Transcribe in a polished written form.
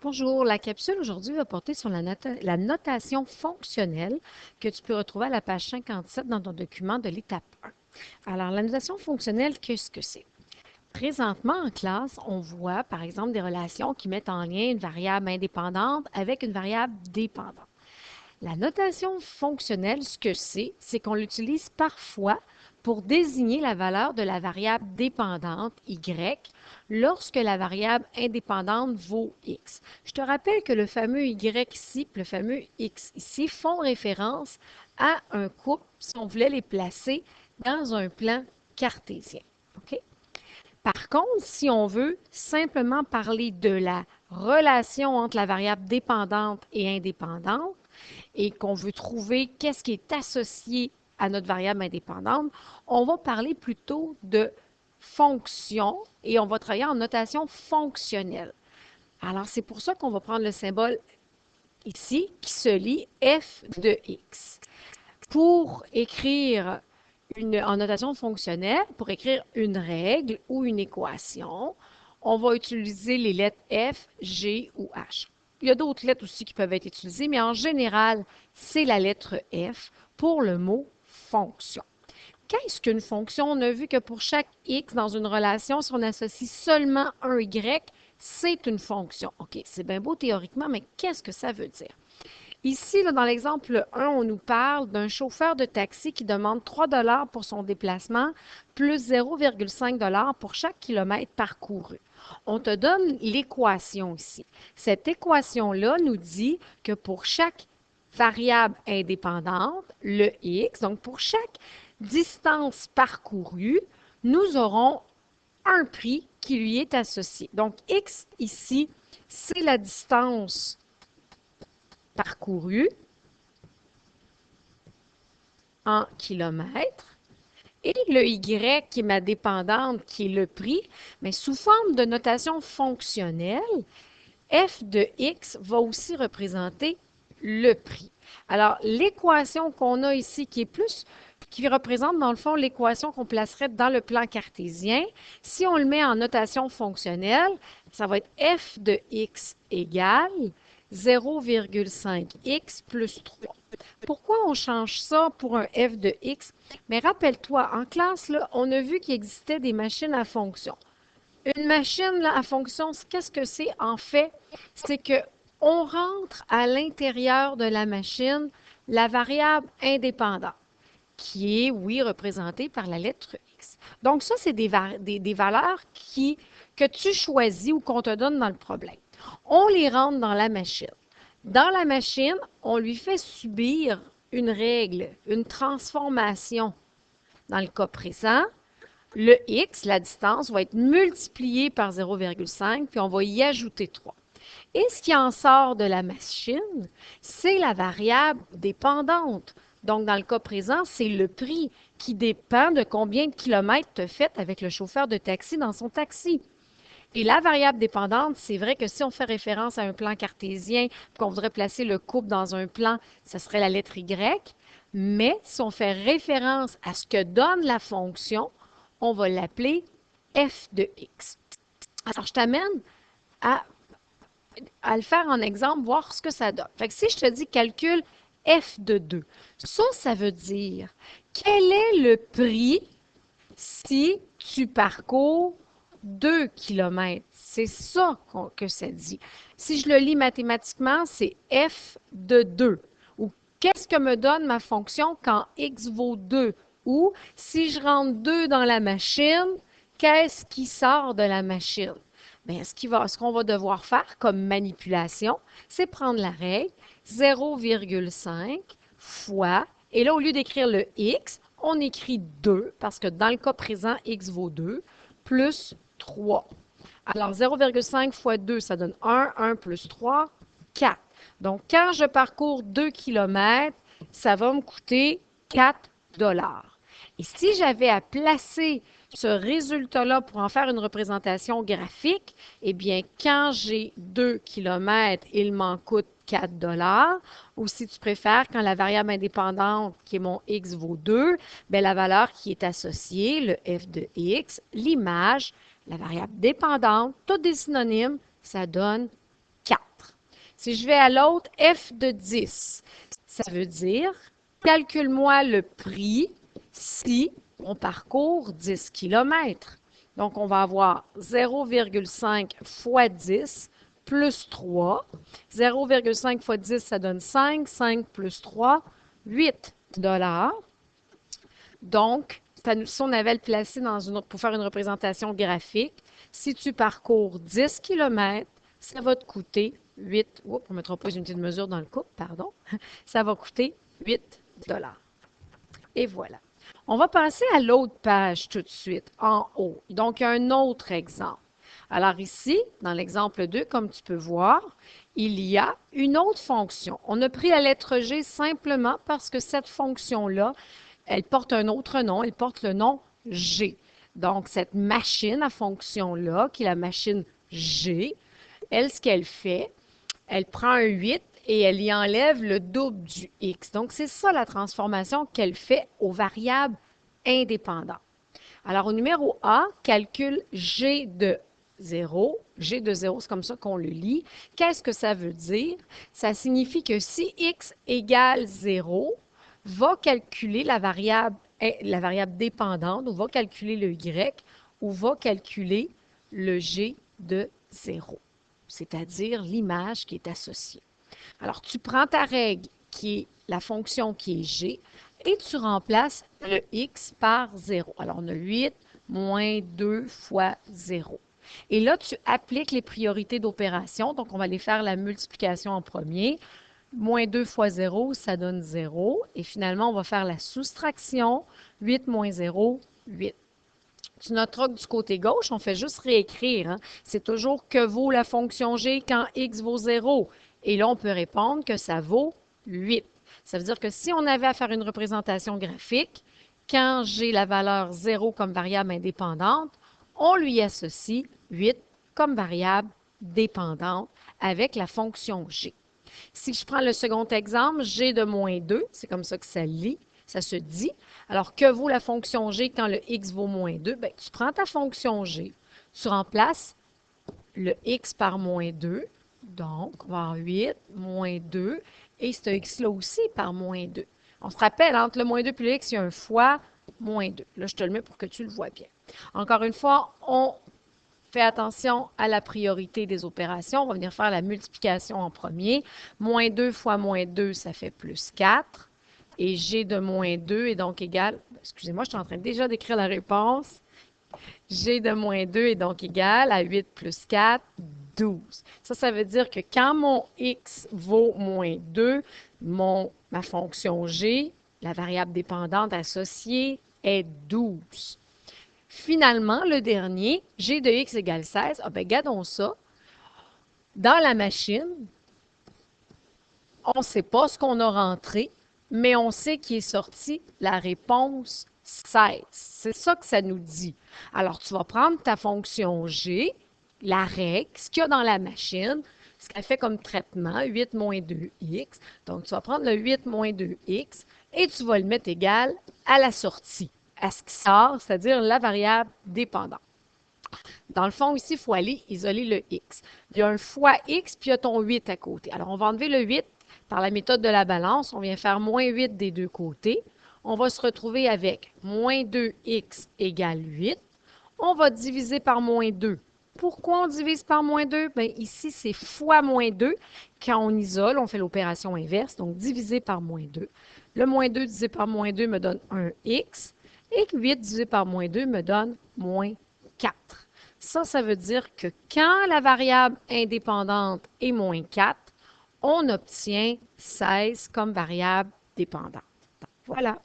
Bonjour, la capsule aujourd'hui va porter sur la notation fonctionnelle que tu peux retrouver à la page 57 dans ton document de l'étape 1. Alors, la notation fonctionnelle, qu'est-ce que c'est? Présentement, en classe, on voit, par exemple, des relations qui mettent en lien une variable indépendante avec une variable dépendante. La notation fonctionnelle, ce que c'est qu'on l'utilise parfois pour désigner la valeur de la variable dépendante y lorsque la variable indépendante vaut x. Je te rappelle que le fameux y ici et le fameux x ici font référence à un couple si on voulait les placer dans un plan cartésien. OK? Par contre, si on veut simplement parler de la relation entre la variable dépendante et indépendante, et qu'on veut trouver qu'est-ce qui est associé à notre variable indépendante, on va parler plutôt de fonction et on va travailler en notation fonctionnelle. Alors, c'est pour ça qu'on va prendre le symbole ici qui se lit f de x. Pour écrire en notation fonctionnelle, pour écrire une règle ou une équation, on va utiliser les lettres F, G ou H. Il y a d'autres lettres aussi qui peuvent être utilisées, mais en général, c'est la lettre F pour le mot fonction. Qu'est-ce qu'une fonction? On a vu que pour chaque x dans une relation, si on associe seulement un y, c'est une fonction. OK, c'est bien beau théoriquement, mais qu'est-ce que ça veut dire? Ici, là, dans l'exemple 1, on nous parle d'un chauffeur de taxi qui demande 3 pour son déplacement, plus 0,5 pour chaque kilomètre parcouru. On te donne l'équation ici. Cette équation-là nous dit que pour chaque variable indépendante, le x, donc pour chaque distance parcourue, nous aurons un prix qui lui est associé. Donc, x ici, c'est la distance parcourue en kilomètres. Et le y, qui est ma dépendante, qui est le prix, mais sous forme de notation fonctionnelle, f de x va aussi représenter le prix. Alors, l'équation qu'on a ici, qui représente dans le fond l'équation qu'on placerait dans le plan cartésien, si on le met en notation fonctionnelle, ça va être f de x égale 0,5x plus 3. Pourquoi on change ça pour un f de x? Mais rappelle-toi, en classe, là, on a vu qu'il existait des machines à fonction. Une machine là, à fonction, qu'est-ce que c'est? En fait, c'est qu'on rentre à l'intérieur de la machine la variable indépendante, qui est, oui, représentée par la lettre x. Donc, ça, c'est des valeurs que tu choisis ou qu'on te donne dans le problème. On les rentre dans la machine. Dans la machine, on lui fait subir une règle, une transformation. Dans le cas présent, le x, la distance, va être multiplié par 0,5, puis on va y ajouter 3. Et ce qui en sort de la machine, c'est la variable dépendante. Donc, dans le cas présent, c'est le prix qui dépend de combien de kilomètres tu as fait avec le chauffeur de taxi dans son taxi. Et la variable dépendante, c'est vrai que si on fait référence à un plan cartésien, qu'on voudrait placer le couple dans un plan, ce serait la lettre Y. Mais si on fait référence à ce que donne la fonction, on va l'appeler f de x. Alors, je t'amène à le faire en exemple, voir ce que ça donne. Fait que si je te dis calcule f de 2, ça veut dire quel est le prix si tu parcours 2 km. C'est ça que ça dit. Si je le lis mathématiquement, c'est f de 2. Ou qu'est-ce que me donne ma fonction quand x vaut 2? Ou si je rentre 2 dans la machine, qu'est-ce qui sort de la machine? Bien, ce qu'on va devoir faire comme manipulation, c'est prendre la règle 0,5 fois, et là, au lieu d'écrire le x, on écrit 2, parce que dans le cas présent, x vaut 2, plus 3. Alors, 0,5 fois 2, ça donne 1. 1 plus 3, 4. Donc, quand je parcours 2 km, ça va me coûter 4 $. Et si j'avais à placer ce résultat-là pour en faire une représentation graphique, eh bien, quand j'ai 2 km, il m'en coûte 4 $. Ou si tu préfères, quand la variable indépendante, qui est mon x, vaut 2, bien, la valeur qui est associée, le f de x, l'image, la variable dépendante, toutes des synonymes, ça donne 4. Si je vais à l'autre, f de 10, ça veut dire, calcule-moi le prix si on parcourt 10 km. Donc, on va avoir 0,5 fois 10 plus 3. 0,5 fois 10, ça donne 5. 5 plus 3, 8 $. Donc, si on avait le placé pour faire une représentation graphique, si tu parcours 10 km, ça va te coûter 8, on ne mettra pas une unité de mesure dans le couple, pardon, ça va coûter 8 $. Et voilà. On va passer à l'autre page tout de suite, en haut. Donc, un autre exemple. Alors ici, dans l'exemple 2, comme tu peux voir, il y a une autre fonction. On a pris la lettre G simplement parce que cette fonction-là, elle porte un autre nom, elle porte le nom G. Donc, cette machine à fonction-là, qui est la machine G, elle, ce qu'elle fait, elle prend un 8 et elle y enlève le double du x. Donc, c'est ça la transformation qu'elle fait aux variables indépendantes. Alors, au numéro A, calcule G de 0. G de 0, c'est comme ça qu'on le lit. Qu'est-ce que ça veut dire? Ça signifie que si x égale 0, va calculer la variable dépendante, ou va calculer le y, ou va calculer le G de 0, c'est-à-dire l'image qui est associée. Alors, tu prends ta règle qui est la fonction qui est G et tu remplaces le x par 0. Alors, on a 8 moins 2 fois 0. Et là, tu appliques les priorités d'opération. Donc, on va aller faire la multiplication en premier. Moins 2 fois 0, ça donne 0. Et finalement, on va faire la soustraction. 8 moins 0, 8. Tu noteras que du côté gauche, on fait juste réécrire. C'est toujours que vaut la fonction g quand x vaut 0. Et là, on peut répondre que ça vaut 8. Ça veut dire que si on avait à faire une représentation graphique, quand j'ai la valeur 0 comme variable indépendante, on lui associe 8 comme variable dépendante avec la fonction g. Si je prends le second exemple, g de moins 2, c'est comme ça que ça se dit. Alors, que vaut la fonction g quand le x vaut moins 2? Bien, tu prends ta fonction g, tu remplaces le x par moins 2, donc on va avoir 8 moins 2, et ce x-là aussi par moins 2. On se rappelle, entre le moins 2 et le x, il y a un fois moins 2. Là, je te le mets pour que tu le vois bien. Encore une fois, on fait attention à la priorité des opérations. On va venir faire la multiplication en premier. Moins 2 fois moins 2, ça fait plus 4. Et g de moins 2 est donc égal, excusez-moi, je suis en train déjà d'écrire la réponse. G de moins 2 est donc égal à 8 plus 4, 12. Ça veut dire que quand mon x vaut moins 2, ma fonction g, la variable dépendante associée, est 12. Finalement, le dernier, g de x égale 16. Ah ben, gardons ça. Dans la machine, on ne sait pas ce qu'on a rentré, mais on sait qu'il est sorti la réponse 16. C'est ça que ça nous dit. Alors, tu vas prendre ta fonction g, la règle, ce qu'il y a dans la machine, ce qu'elle fait comme traitement, 8 moins 2x. Donc, tu vas prendre le 8 moins 2x et tu vas le mettre égal à la sortie, à ce qui sort, c'est-à-dire la variable dépendante. Dans le fond, ici, il faut aller isoler le x. Il y a un fois x, puis il y a ton 8 à côté. Alors, on va enlever le 8 par la méthode de la balance. On vient faire moins 8 des deux côtés. On va se retrouver avec moins 2x égale 8. On va diviser par moins 2. Pourquoi on divise par moins 2? Bien, ici, c'est fois moins 2. Quand on isole, on fait l'opération inverse, donc diviser par moins 2. Le moins 2 divisé par moins 2 me donne 1x. Et 8 divisé par moins 2 me donne moins 4. Ça veut dire que quand la variable indépendante est moins 4, on obtient 16 comme variable dépendante. Voilà.